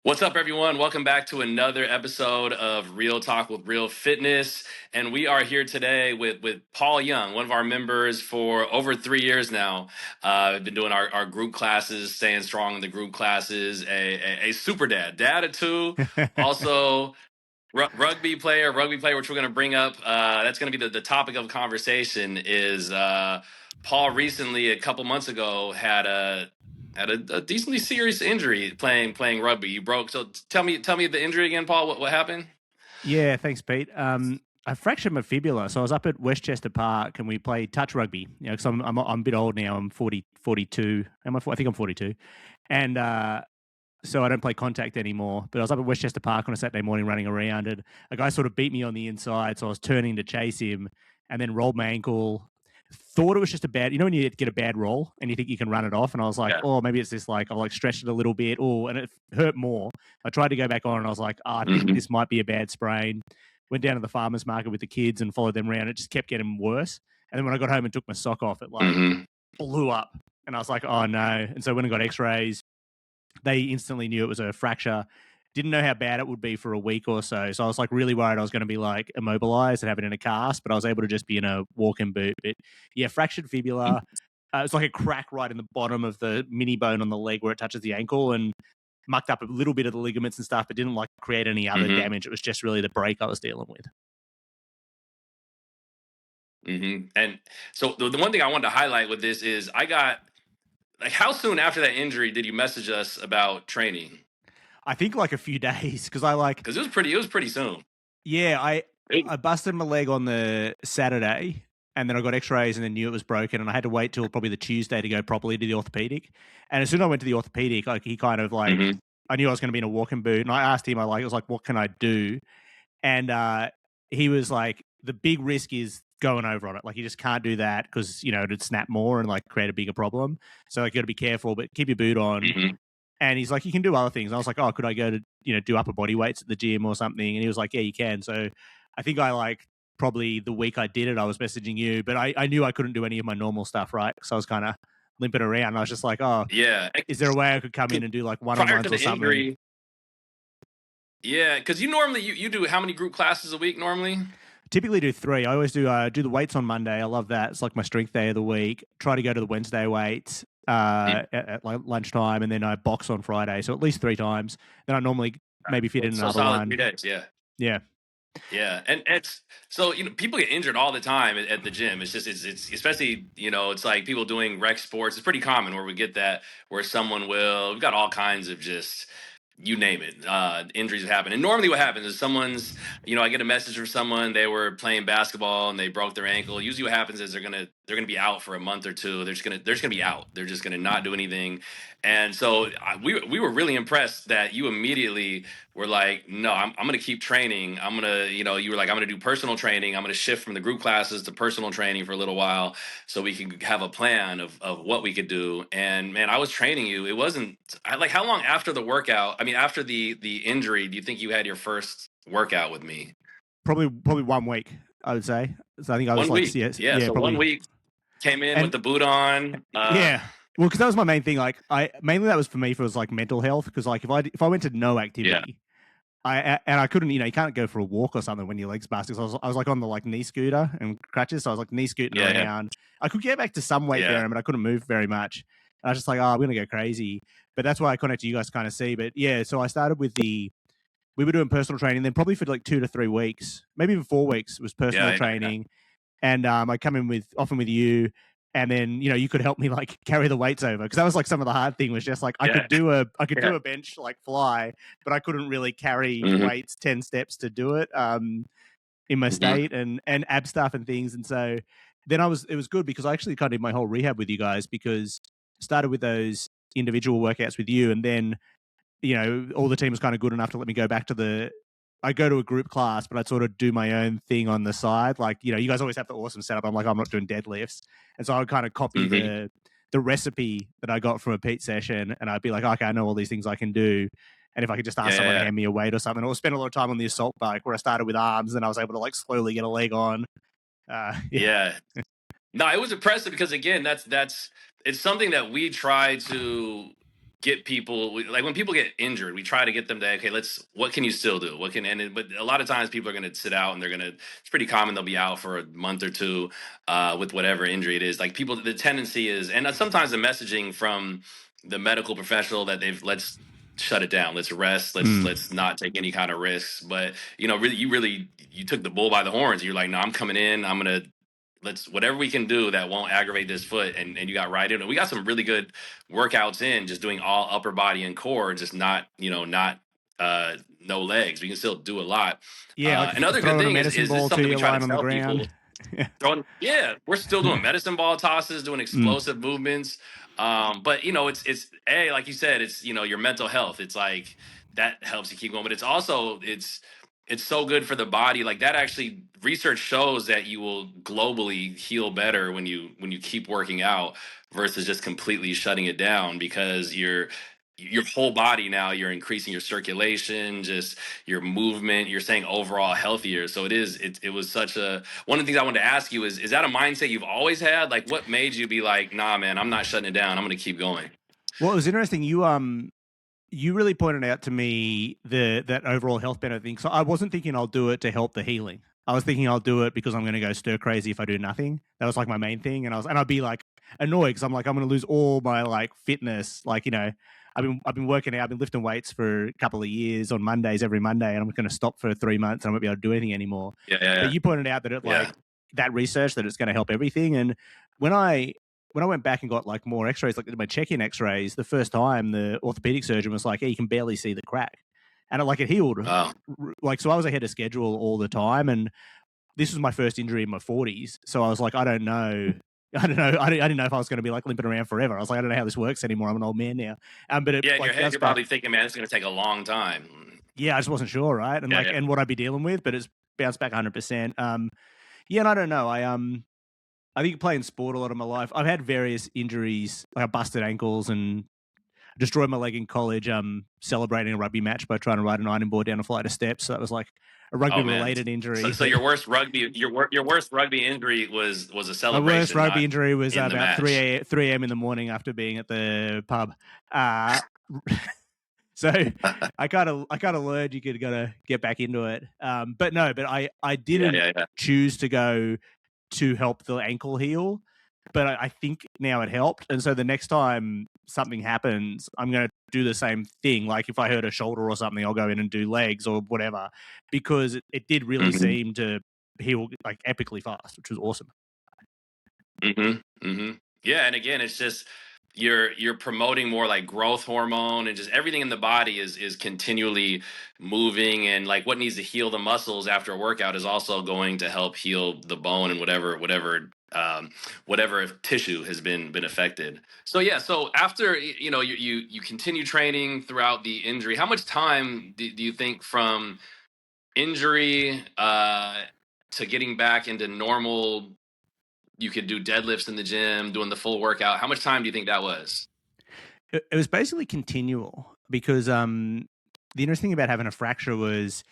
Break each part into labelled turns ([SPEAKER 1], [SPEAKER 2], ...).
[SPEAKER 1] What's up, everyone? Welcome back to another episode of Real Talk with Real Fitness. And we are here today with Paull Young, one of our members for over 3 years now. We've been doing our group classes, staying strong in the group classes, a super dad of two, also rugby player, which we're going to bring up. That's going to be the topic of conversation is Paull recently, a couple months ago, had a decently serious injury playing rugby. You broke. So tell me the injury again, Paull. What happened?
[SPEAKER 2] Yeah, thanks, Pete. I fractured my fibula, so I was up at Westchester Park and we played touch rugby. You know, because I'm a bit old now. I'm 42. I think I'm 42, and so I don't play contact anymore. But I was up at Westchester Park on a Saturday morning running around, and a guy sort of beat me on the inside, so I was turning to chase him, and then rolled my ankle. Thought it was just a bad, when you get a bad roll and you think you can run it off, and I was like, oh, maybe it's this, like, I'll like stretch it a little bit, and it hurt more. I tried to go back on, and I was like, I think this might be a bad sprain. Went down to the farmer's market with the kids and followed them around. It just kept getting worse. And then when I got home and took my sock off, it like blew up, and I was like, oh no. And so when I got X-rays, they instantly knew it was a fracture. Didn't know how bad it would be for a week or so. So I was like really worried I was going to be like immobilized and have it in a cast, but I was able to just be in a walk-in boot. But yeah, fractured fibula. It's like a crack right in the bottom of the mini bone on the leg where it touches the ankle, and mucked up a little bit of the ligaments and stuff, but didn't like create any other damage. It was just really the break I was dealing with.
[SPEAKER 1] And so the one thing I wanted to highlight with this is how soon after that injury did you message us about training?
[SPEAKER 2] I think like a few days because
[SPEAKER 1] it was pretty soon.
[SPEAKER 2] Yeah, I busted my leg on the Saturday, and then I got X-rays and then knew it was broken, and I had to wait till probably the Tuesday to go properly to the orthopedic. And as soon as I went to the orthopedic, like he kind of like I knew I was going to be in a walking boot, and I asked him, I was like, what can I do? And he was like, the big risk is going over on it. Like you just can't do that because it'd snap more and like create a bigger problem. So like you got to be careful, but keep your boot on. And he's like, you can do other things. And I was like, oh, could I go to, do upper body weights at the gym or something? And he was like, yeah, you can. So I think I like probably the week I did it, I was messaging you, but I knew I couldn't do any of my normal stuff, right? So I was kind of limping around. And I was just like, oh,
[SPEAKER 1] yeah.
[SPEAKER 2] Is there a way I could come in and do like one-on-ones or something? Injury,
[SPEAKER 1] yeah, because you normally you do how many group classes a week normally?
[SPEAKER 2] Typically do 3. I always do the weights on Monday. I love that. It's like my strength day of the week. Try to go to the Wednesday weights at like lunchtime, and then I box on Friday. So at least 3 times. Then I normally maybe fit in another one.
[SPEAKER 1] 3 days, yeah.
[SPEAKER 2] Yeah.
[SPEAKER 1] Yeah, and it's so people get injured all the time at the gym. It's especially it's like people doing rec sports. It's pretty common where we get that where we've got all kinds of just you name it, injuries happen. And normally what happens is I get a message from someone, they were playing basketball and they broke their ankle. Usually what happens is they're gonna be out for a month or two. They're just gonna be out. They're just gonna not do anything. And so we were really impressed that you immediately were like, no, I'm going to keep training. I'm going to, you were like, I'm going to do personal training. I'm going to shift from the group classes to personal training for a little while so we can have a plan of what we could do. And man, I was training you. It wasn't like, how long after the workout, after the injury, do you think you had your first workout with me?
[SPEAKER 2] Probably 1 week, I would say. So I think I was
[SPEAKER 1] 1 week. Yeah, so probably 1 week came in with the boot on.
[SPEAKER 2] Yeah. Well, because that was my main thing. Like, mainly that was for me was like mental health. Because like if I went to no activity, I couldn't. You can't go for a walk or something when your legs busted. So I was like on the like knee scooter and crutches. So I was like knee scooting around. I could get back to some weight bearing, but I couldn't move very much. And I was just like, I'm gonna go crazy. But that's why I contacted you guys to kind of see. But yeah, so I started with we were doing personal training. Then probably for like 2 to 3 weeks, maybe even 4 weeks was personal training. And I come in often with you. And then you could help me like carry the weights over, because that was like some of the hard thing was just like I could do a bench like fly, but I couldn't really carry weights 10 steps to do it in my state and ab stuff and things. And so then it was good because I actually kind of did my whole rehab with you guys, because I started with those individual workouts with you, and then all the team was kind of good enough to let me go back to I go to a group class, but I'd sort of do my own thing on the side. Like, you guys always have the awesome setup. I'm like, I'm not doing deadlifts. And so I would kind of copy the recipe that I got from a Pete session, and I'd be like, okay, I know all these things I can do. And if I could just ask someone to hand me a weight or something, or spend a lot of time on the assault bike where I started with arms and I was able to like slowly get a leg on.
[SPEAKER 1] No, it was impressive because again, it's something that we try to get people like when people get injured, we try to get them to, okay, what can you still do? What can, but a lot of times people are going to sit out and it's pretty common they'll be out for a month or two with whatever injury it is. Like people, the tendency is, and sometimes the messaging from the medical professional that let's shut it down, let's rest, let's not take any kind of risks. But you took the bull by the horns. You're like, no, I'm coming in, I'm going to, let's whatever we can do that won't aggravate this foot, and you got right in. And we got some really good workouts in, just doing all upper body and core, just not no legs. We can still do a lot.
[SPEAKER 2] Yeah, like
[SPEAKER 1] Another good
[SPEAKER 2] throwing a
[SPEAKER 1] thing
[SPEAKER 2] medicine
[SPEAKER 1] is this
[SPEAKER 2] ball to
[SPEAKER 1] something we
[SPEAKER 2] you
[SPEAKER 1] try to
[SPEAKER 2] lying on the
[SPEAKER 1] tell
[SPEAKER 2] ground.
[SPEAKER 1] people. We're still doing medicine ball tosses, doing explosive movements. But it's like you said, it's your mental health. It's like that helps you keep going, but it's also it's so good for the body. Like that actually research shows that you will globally heal better when you keep working out versus just completely shutting it down, because your whole body now, you're increasing your circulation, just your movement, you're staying overall healthier. So it was such a, one of the things I wanted to ask you is that a mindset you've always had? Like what made you be like, nah man, I'm not shutting it down, I'm going to keep going?
[SPEAKER 2] Well, it was interesting. You really pointed out to me that overall health benefit thing. So I wasn't thinking I'll do it to help the healing. I was thinking I'll do it because I'm going to go stir crazy if I do nothing. That was like my main thing, and I'd be like annoyed because I'm like I'm going to lose all my like fitness. Like I've been working out, I've been lifting weights for a couple of years on Mondays every Monday, and I'm going to stop for 3 months and I won't be able to do anything anymore. But you pointed out that it like that research that it's going to help everything, and when I went back and got like more X-rays, like my check-in X-rays, the first time the orthopedic surgeon was like, "Hey, you can barely see the crack," and it healed.
[SPEAKER 1] Oh.
[SPEAKER 2] Like so, I was ahead of schedule all the time, and this was my first injury in my 40s, so I was like, I don't know. I didn't know if I was going to be like limping around forever. I was like, I don't know how this works anymore. I'm an old man now. But it,
[SPEAKER 1] Yeah, in
[SPEAKER 2] like
[SPEAKER 1] your head, you're
[SPEAKER 2] back,
[SPEAKER 1] probably thinking, man, it's going to take a long time.
[SPEAKER 2] yeah, I just wasn't sure, right? And and what I'd be dealing with, but it's bounced back 100%. Yeah, and I don't know. I think playing sport a lot of my life, I've had various injuries. Like I busted ankles and destroyed my leg in college, celebrating a rugby match by trying to ride an ironing board down a flight of steps. So that was like a rugby related injury.
[SPEAKER 1] So your worst rugby injury was a celebration.
[SPEAKER 2] My worst rugby
[SPEAKER 1] not
[SPEAKER 2] injury was
[SPEAKER 1] in the
[SPEAKER 2] about
[SPEAKER 1] match.
[SPEAKER 2] 3 a.m. in the morning after being at the pub. So I kind of learned you gotta get back into it. But I didn't choose to go to help the ankle heal, but I think now it helped. And so the next time something happens, I'm going to do the same thing. Like if I hurt a shoulder or something, I'll go in and do legs or whatever, because it did really seem to heal like epically fast, which was awesome.
[SPEAKER 1] Yeah, and again, it's just you're promoting more like growth hormone, and just everything in the body is continually moving, and like what needs to heal the muscles after a workout is also going to help heal the bone and whatever tissue has been affected. So yeah, so after you continue training throughout the injury, how much time do you think from injury to getting back into normal, you could do deadlifts in the gym, doing the full workout? How much time do you think that was?
[SPEAKER 2] It was basically continual, because the interesting thing about having a fracture was,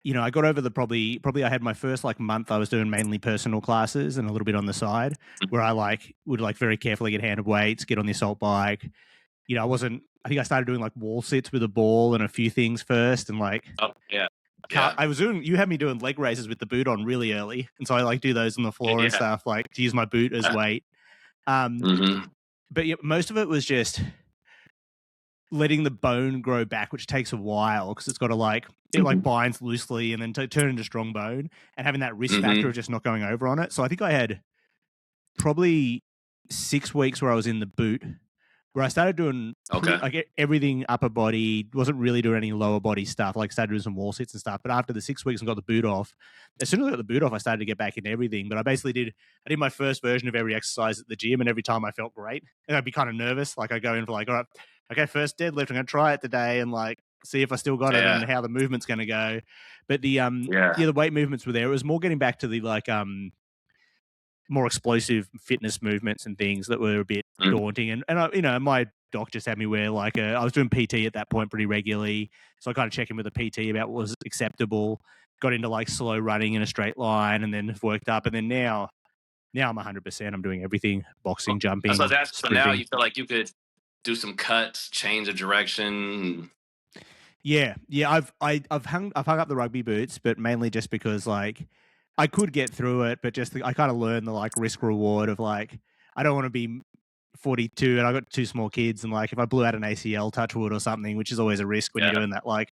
[SPEAKER 2] I got over the probably I had my first like month I was doing mainly personal classes and a little bit on the side, where I would very carefully get handed weights, get on the assault bike. I think I started doing like wall sits with a ball and a few things first, and like I was doing, you had me doing leg raises with the boot on really early, and so I like do those on the floor and stuff, like to use my boot as weight. But most of it was just letting the bone grow back, which takes a while because it's got to it binds loosely and then turn into strong bone, and having that risk factor of just not going over on it. So I think I had probably 6 weeks where I was in the boot, where I started doing everything upper body, wasn't really doing any lower body stuff. Like started doing some wall sits and stuff. But after the 6 weeks and got the boot off, as soon as I got the boot off, I started to get back into everything. But I basically did my first version of every exercise at the gym, and every time I felt great. And I'd be kind of nervous. Like I go in for like, all right, okay, first deadlift, I'm gonna try it today and like see if I still got it and how the movement's gonna go. But the the weight movements were there. It was more getting back to the more explosive fitness movements and things that were a bit daunting. And I, my doc just had me wear I was doing PT at that point pretty regularly. So I kind of checked in with a PT about what was acceptable, got into like slow running in a straight line, and then worked up. And then now I'm 100%. I'm doing everything: boxing, jumping.
[SPEAKER 1] So now you feel like you could do some cuts, change of direction.
[SPEAKER 2] Yeah, yeah. I've hung up the rugby boots, but mainly just because like I could get through it, but just I kind of learned the like risk reward of like I don't want to be 42 and I got two small kids, and like if I blew out an ACL, touch wood or something, which is always a risk when you're
[SPEAKER 1] Yeah,
[SPEAKER 2] doing that. Like,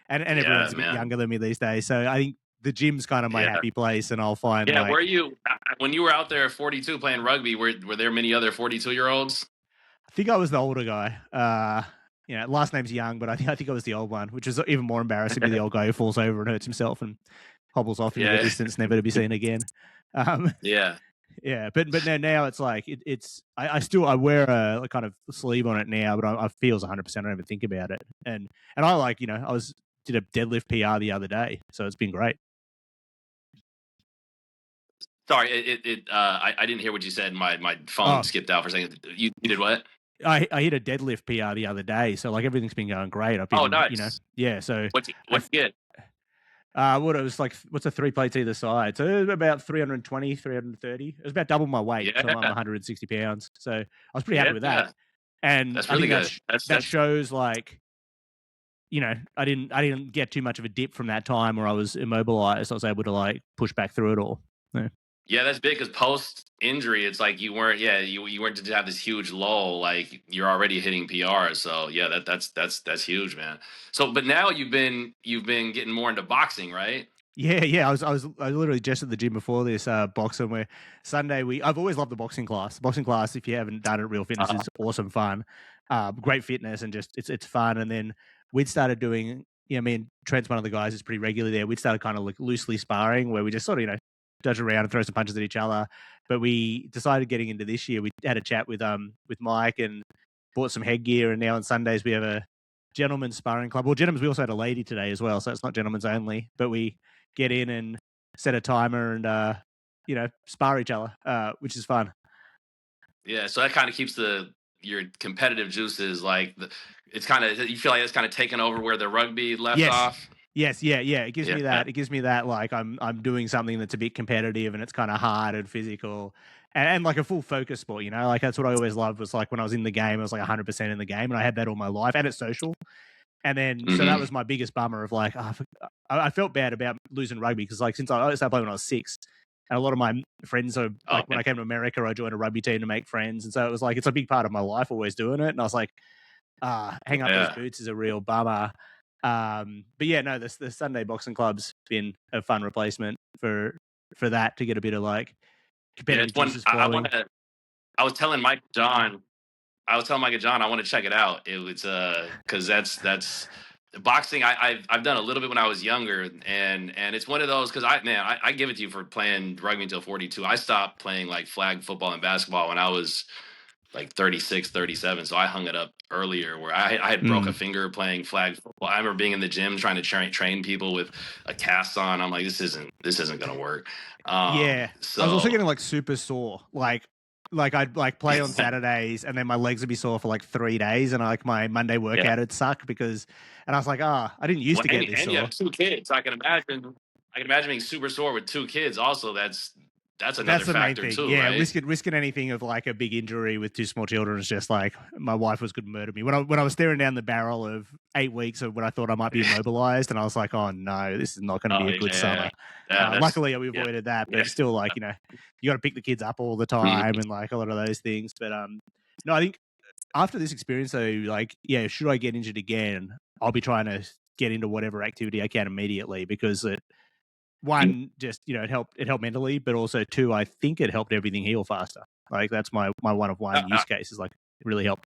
[SPEAKER 2] and
[SPEAKER 1] yeah,
[SPEAKER 2] everyone's a bit
[SPEAKER 1] man.
[SPEAKER 2] younger than me these days, so I think the gym's kind of my
[SPEAKER 1] Yeah,
[SPEAKER 2] happy place, and I'll find
[SPEAKER 1] yeah.
[SPEAKER 2] like
[SPEAKER 1] Were you when you were out there at 42 playing rugby? Were there many other 42-year-olds?
[SPEAKER 2] I think I was the older guy. Last name's Young, but I think I was the old one, which is even more embarrassing. Be the old guy who falls over and hurts himself and hobbles off into the
[SPEAKER 1] Yeah,
[SPEAKER 2] distance, never to be seen again. Um,
[SPEAKER 1] yeah.
[SPEAKER 2] yeah, but now it's like it's I wear a kind of sleeve on it now, but I feels 100%. I don't even think about it, and I like did a deadlift PR the other day, so it's been great.
[SPEAKER 1] Sorry, I didn't hear what you said. My phone
[SPEAKER 2] Oh,
[SPEAKER 1] skipped out for a second. You did what?
[SPEAKER 2] I hit a deadlift PR the other day, so like everything's been going great. I've
[SPEAKER 1] Oh,
[SPEAKER 2] been
[SPEAKER 1] nice.
[SPEAKER 2] yeah, so
[SPEAKER 1] What you get?
[SPEAKER 2] what it was like, what's a three plates either side? So it was about 320, 330. It was about double my weight because I'm
[SPEAKER 1] Yeah,
[SPEAKER 2] 160 pounds. So I was pretty happy
[SPEAKER 1] yeah,
[SPEAKER 2] with that.
[SPEAKER 1] yeah.
[SPEAKER 2] And
[SPEAKER 1] That's
[SPEAKER 2] I
[SPEAKER 1] really
[SPEAKER 2] think
[SPEAKER 1] good.
[SPEAKER 2] that shows like, I didn't get too much of a dip from that time where I was immobilized. I was able to like push back through it all. Yeah.
[SPEAKER 1] Yeah, that's big because post injury, it's like you weren't. Yeah, you weren't to have this huge lull. Like you're already hitting PR. So yeah, that's huge, man. So, but now you've been getting more into boxing, right?
[SPEAKER 2] Yeah. I was literally just at the gym before this boxing where Sunday I've always loved the boxing class. The boxing class, if you haven't done it, Real Fitness
[SPEAKER 1] Uh,
[SPEAKER 2] is awesome fun, great fitness, and just it's fun. And then we'd started doing, me and Trent's one of the guys is pretty regularly there. We'd started kind of like loosely sparring where we just sort of dodge around and throw some punches at each other. But we decided getting into this year, we had a chat with Mike and bought some headgear, and now on Sundays we have a gentleman's sparring club. Well, gentlemen's, we also had a lady today as well, so it's not gentlemen's only, but we get in and set a timer and spar each other, which is fun.
[SPEAKER 1] yeah, so that kind of keeps your competitive juices like it's kind of you feel like it's kind of taken over where the rugby left
[SPEAKER 2] Yes.
[SPEAKER 1] off.
[SPEAKER 2] Yeah. It gives
[SPEAKER 1] Yeah,
[SPEAKER 2] me that. It gives me that like I'm doing something that's a bit competitive and it's kind of hard and physical and like a full focus sport. Like that's what I always loved was like when I was in the game, I was like 100% in the game, and I had that all my life, and it's social. And then, so that
[SPEAKER 1] hmm
[SPEAKER 2] was my biggest bummer of like, I felt bad about losing rugby because like since I started playing when I was 6, and a lot of my friends are
[SPEAKER 1] Oh,
[SPEAKER 2] like when I came to America, I joined a rugby team to make friends, and so it was like it's a big part of my life, always doing it. And I was like, hang up those
[SPEAKER 1] yeah.
[SPEAKER 2] boots is a real bummer. But yeah, no, the Sunday boxing club's been a fun replacement for that to get a bit of like
[SPEAKER 1] Yeah,
[SPEAKER 2] competitive
[SPEAKER 1] it's one
[SPEAKER 2] juices
[SPEAKER 1] I want
[SPEAKER 2] flowing.
[SPEAKER 1] to. I was telling Mike John. I was telling Mike and John I want to check it out. It was because that's boxing. I've done a little bit when I was younger, and it's one of those because I give it to you for playing rugby until 42. I stopped playing like flag football and basketball when I was like 36, 37. So I hung it up earlier where I had broke a
[SPEAKER 2] Mm.
[SPEAKER 1] finger playing flag football. I remember being in the gym trying to train people with a cast on. I'm like, this isn't gonna work.
[SPEAKER 2] Yeah, I was also
[SPEAKER 1] So
[SPEAKER 2] getting like super sore. Like I'd like play on Saturdays, and then my legs would be sore for like 3 days, and like my Monday
[SPEAKER 1] yeah.
[SPEAKER 2] workout would suck because, and I was like, I didn't used
[SPEAKER 1] Well,
[SPEAKER 2] to
[SPEAKER 1] and,
[SPEAKER 2] get this
[SPEAKER 1] and you
[SPEAKER 2] sore.
[SPEAKER 1] have two kids. I can imagine. I can imagine being super sore with two kids. Also, that's another
[SPEAKER 2] That's the main
[SPEAKER 1] factor
[SPEAKER 2] thing.
[SPEAKER 1] too,
[SPEAKER 2] Yeah,
[SPEAKER 1] right?
[SPEAKER 2] risking anything of like a big injury with two small children is just like my wife was going to murder me when I was staring down the barrel of 8 weeks of when I thought I might be immobilized, and I was like, oh no, this is not going to
[SPEAKER 1] Oh
[SPEAKER 2] be a good
[SPEAKER 1] yeah,
[SPEAKER 2] summer.
[SPEAKER 1] yeah. That's
[SPEAKER 2] Luckily, we
[SPEAKER 1] yeah,
[SPEAKER 2] avoided that,
[SPEAKER 1] yeah.
[SPEAKER 2] but still, like you got to pick the kids up all the time
[SPEAKER 1] Mhm.
[SPEAKER 2] and like a lot of those things. But no, I think after this experience, though, like yeah, should I get injured again? I'll be trying to get into whatever activity I can immediately because one, just it helped mentally, but also two, I think it helped everything heal faster. Like that's my one of one use
[SPEAKER 1] Uh,
[SPEAKER 2] case is like it really helped.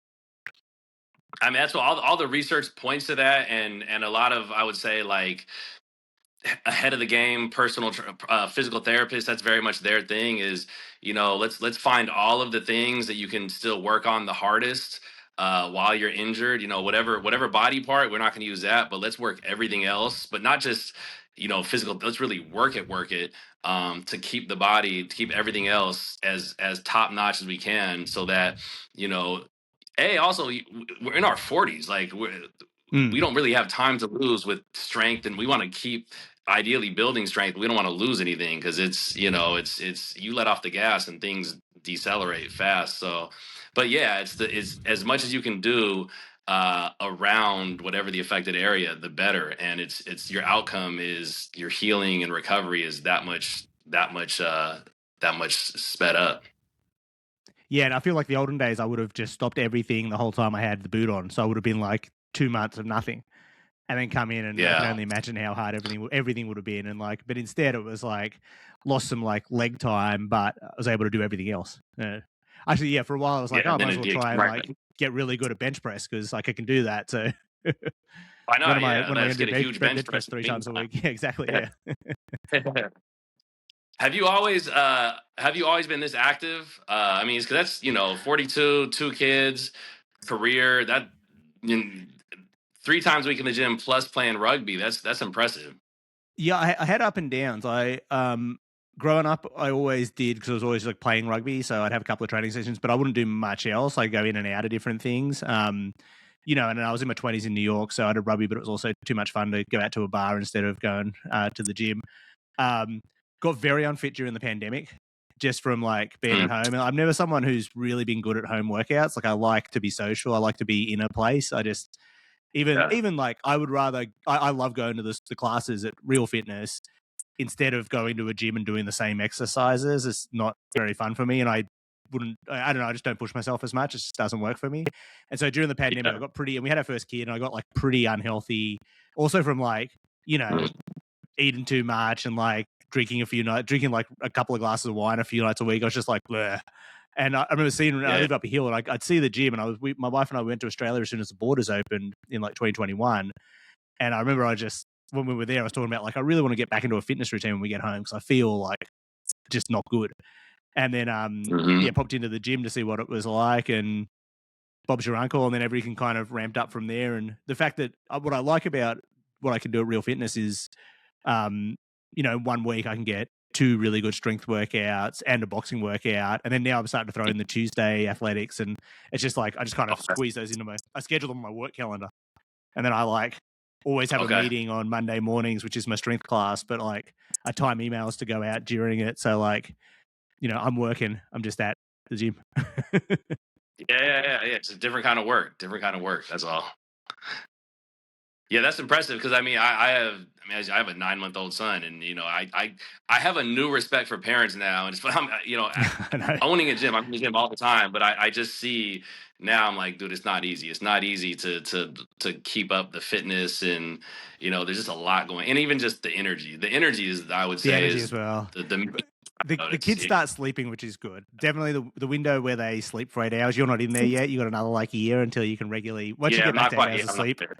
[SPEAKER 1] I mean, that's what all the research points to that, and a lot of I would say like ahead of the game physical therapists, that's very much their thing is let's find all of the things that you can still work on the hardest while you're injured, whatever body part we're not going to use that, but let's work everything else, but not just physical. Let's really work it to keep the body, to keep everything else as top notch as we can, so that you know also we're in our 40s, like we
[SPEAKER 2] Mm.
[SPEAKER 1] don't really have time to lose with strength, and we want to keep ideally building strength. We don't want to lose anything because it's you let off the gas and things decelerate fast. So but yeah, it's as much as you can do around whatever the affected area, the better. And it's your outcome is your healing and recovery is that much sped up.
[SPEAKER 2] Yeah, and I feel like the olden days, I would have just stopped everything the whole time I had the boot on. So I would have been like 2 months of nothing, and then come in, and I can
[SPEAKER 1] Yeah.
[SPEAKER 2] only imagine how hard everything would have been. And like, but instead, it was like lost some like leg time, but I was able to do everything else. Actually, yeah, for a while I was like,
[SPEAKER 1] Yeah.
[SPEAKER 2] oh, I
[SPEAKER 1] And
[SPEAKER 2] might
[SPEAKER 1] then
[SPEAKER 2] as
[SPEAKER 1] it'd
[SPEAKER 2] well
[SPEAKER 1] be
[SPEAKER 2] try and
[SPEAKER 1] right.
[SPEAKER 2] like get really good at bench press because like I can do that. So
[SPEAKER 1] Why not? Yeah.
[SPEAKER 2] when am I
[SPEAKER 1] Let's
[SPEAKER 2] going to
[SPEAKER 1] get a
[SPEAKER 2] do
[SPEAKER 1] huge bench
[SPEAKER 2] bench
[SPEAKER 1] press
[SPEAKER 2] press
[SPEAKER 1] in the
[SPEAKER 2] 3 times a
[SPEAKER 1] meantime.
[SPEAKER 2] week? Yeah, exactly. Yeah.
[SPEAKER 1] Have you always been this active? I mean, because that's 42, 2 kids, career that you know, 3 times a week in the gym plus playing rugby. That's impressive.
[SPEAKER 2] Yeah, I had up and downs. I growing up, I always did because I was always like playing rugby. So I'd have a couple of training sessions, but I wouldn't do much else. I go in and out of different things. And I was in my 20s in New York, so I did rugby, but it was also too much fun to go out to a bar instead of going to the gym. Um, got very unfit during the pandemic, just from like being at
[SPEAKER 1] Mm,
[SPEAKER 2] home. And I'm never someone who's really been good at home workouts. Like I like to be social. I like to be in a place. I just
[SPEAKER 1] yeah.
[SPEAKER 2] even like I would rather I love going to the classes at Real Fitness instead of going to a gym and doing the same exercises. It's not very fun for me, and I don't know, I just don't push myself as much. It just doesn't work for me. And so during the pandemic, I
[SPEAKER 1] Yeah.
[SPEAKER 2] got pretty, and we had our first kid, and I got like pretty unhealthy, also from like
[SPEAKER 1] Mm,
[SPEAKER 2] eating too much and like drinking like a couple of glasses of wine a few nights a week. I was just like, bleh. And I remember seeing, I
[SPEAKER 1] yeah.
[SPEAKER 2] live up a hill, and I'd see the gym, and my wife and I went to Australia as soon as the borders opened in like 2021. And I remember when we were there, I was talking about like, I really want to get back into a fitness routine when we get home because I feel like just not good. And then,
[SPEAKER 1] Hmm.
[SPEAKER 2] popped into the gym to see what it was like, and Bob's your uncle, and then everything kind of ramped up from there. And the fact that what I like about what I can do at Real Fitness is, um, 1 week I can get 2 really good strength workouts and a boxing workout, and then now I'm starting to throw in the Tuesday athletics, and it's just like I just kind of
[SPEAKER 1] Okay.
[SPEAKER 2] squeeze those I schedule them on my work calendar, and then I like always have a
[SPEAKER 1] Okay.
[SPEAKER 2] meeting on Monday mornings, which is my strength class, but like I time emails to go out during it, so like I'm working, I'm just at the gym.
[SPEAKER 1] Yeah. It's a different kind of work. Different kind of work. That's all. Yeah, that's impressive because I have a 9 month old son, and I have a new respect for parents now, and it's
[SPEAKER 2] I know.
[SPEAKER 1] owning a gym. I'm in the gym all the time, but I just see now I'm like, dude, it's not easy. It's not easy to keep up the fitness, and there's just a lot going, and even just the energy. The energy is, I would
[SPEAKER 2] The
[SPEAKER 1] say,
[SPEAKER 2] energy
[SPEAKER 1] is
[SPEAKER 2] as well.
[SPEAKER 1] the main
[SPEAKER 2] But
[SPEAKER 1] part of
[SPEAKER 2] the kids
[SPEAKER 1] it.
[SPEAKER 2] start sleeping, which is good. Definitely the window where they sleep for 8 hours. You're not in there yet. You got another like year until you can regularly once you
[SPEAKER 1] Yeah,
[SPEAKER 2] get
[SPEAKER 1] I'm
[SPEAKER 2] back
[SPEAKER 1] not
[SPEAKER 2] to eight
[SPEAKER 1] quite.
[SPEAKER 2] hours
[SPEAKER 1] Yeah,
[SPEAKER 2] of
[SPEAKER 1] I'm not
[SPEAKER 2] sleep.
[SPEAKER 1] there.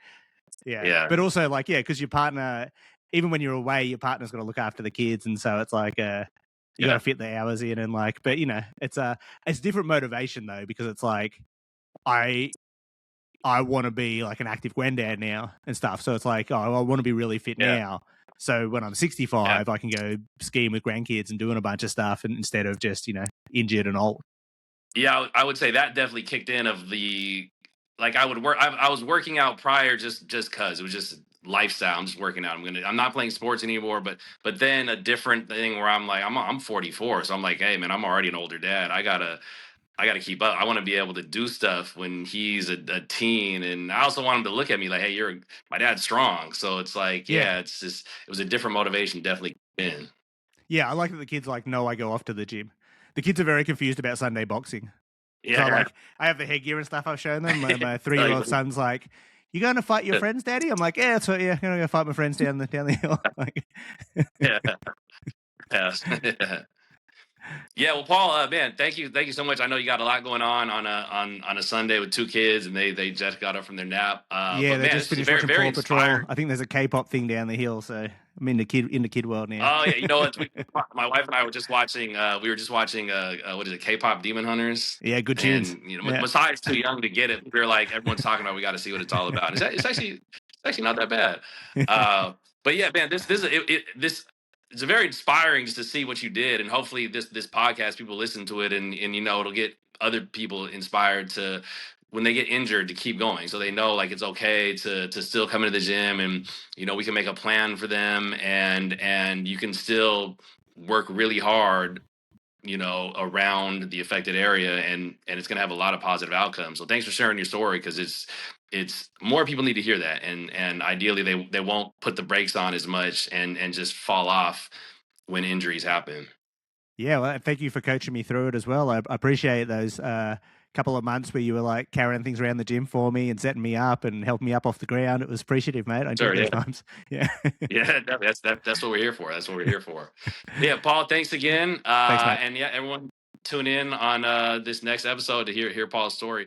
[SPEAKER 2] Yeah,
[SPEAKER 1] Yeah,
[SPEAKER 2] but also like because your partner, even when you're away, your partner's got to look after the kids, and so it's like you got
[SPEAKER 1] yeah,
[SPEAKER 2] to fit the hours in, and like, but it's different motivation though because it's like I I want to be like an active granddad now and stuff. So it's like, oh, I want to be really fit
[SPEAKER 1] yeah,
[SPEAKER 2] now. So when I'm
[SPEAKER 1] yeah.
[SPEAKER 2] 65, I can go skiing with grandkids and doing a bunch of stuff, and instead of just injured and old.
[SPEAKER 1] Yeah, I would say that definitely kicked in of the like I would work. I was working out prior just cause it was just lifestyle. I'm just working out. I'm not playing sports anymore. But then a different thing where I'm 44, so I'm like, hey man, I'm already an older dad. I gotta keep up. I want to be able to do stuff when he's a teen, and I also want him to look at me like, hey, my dad's strong. So it's like,
[SPEAKER 2] Yeah,
[SPEAKER 1] yeah, it was a different motivation. Definitely in.
[SPEAKER 2] yeah. I like that the kids like know I go off to the gym. The kids are very confused about Sunday boxing. So
[SPEAKER 1] Yeah.
[SPEAKER 2] I have the headgear and stuff I've shown them. My
[SPEAKER 1] Like,
[SPEAKER 2] 3-year-old son's like, "You going to fight your friends, Daddy?" I'm like, "Yeah, that's what. Yeah, I'm gonna go fight my friends down the hill." Like,
[SPEAKER 1] yeah. Yeah. Yeah, well, Paul, man, thank you so much. I know you got a lot going on a Sunday with 2 kids, and they just got up from their nap.
[SPEAKER 2] yeah,
[SPEAKER 1] But
[SPEAKER 2] they
[SPEAKER 1] man,
[SPEAKER 2] just
[SPEAKER 1] this is
[SPEAKER 2] finished
[SPEAKER 1] very
[SPEAKER 2] watching
[SPEAKER 1] very
[SPEAKER 2] Paw Patrol.
[SPEAKER 1] inspiring.
[SPEAKER 2] I think there's a K-pop thing down the hill, so I'm in the kid world now.
[SPEAKER 1] Oh yeah, you know what? My wife and I were just watching. We were just watching. What is it? K-pop Demon Hunters.
[SPEAKER 2] Yeah, good tunes.
[SPEAKER 1] And
[SPEAKER 2] Yeah,
[SPEAKER 1] Masai's too young to get it. We're like everyone's talking about. We got to see what it's all about. It's actually not that bad. But yeah, man, this it's very inspiring just to see what you did, and hopefully this podcast people listen to it, and it'll get other people inspired to when they get injured to keep going, so they know like it's okay to still come into the gym, and we can make a plan for them, and you can still work really hard around the affected area, and it's going to have a lot of positive outcomes. So thanks for sharing your story, because it's more people need to hear that, and ideally they won't put the brakes on as much and just fall off when injuries happen.
[SPEAKER 2] Yeah, well, thank you for coaching me through it as well. I appreciate those couple of months where you were like carrying things around the gym for me and setting me up and helping me up off the ground. It was appreciative, mate. I enjoyed
[SPEAKER 1] Sure,
[SPEAKER 2] those
[SPEAKER 1] yeah.
[SPEAKER 2] times. Yeah.
[SPEAKER 1] Yeah, that's what we're here for. That's what we're here for. Yeah, Paul, thanks again.
[SPEAKER 2] Thanks, mate.
[SPEAKER 1] And yeah, everyone tune in on this next episode to hear Paul's story.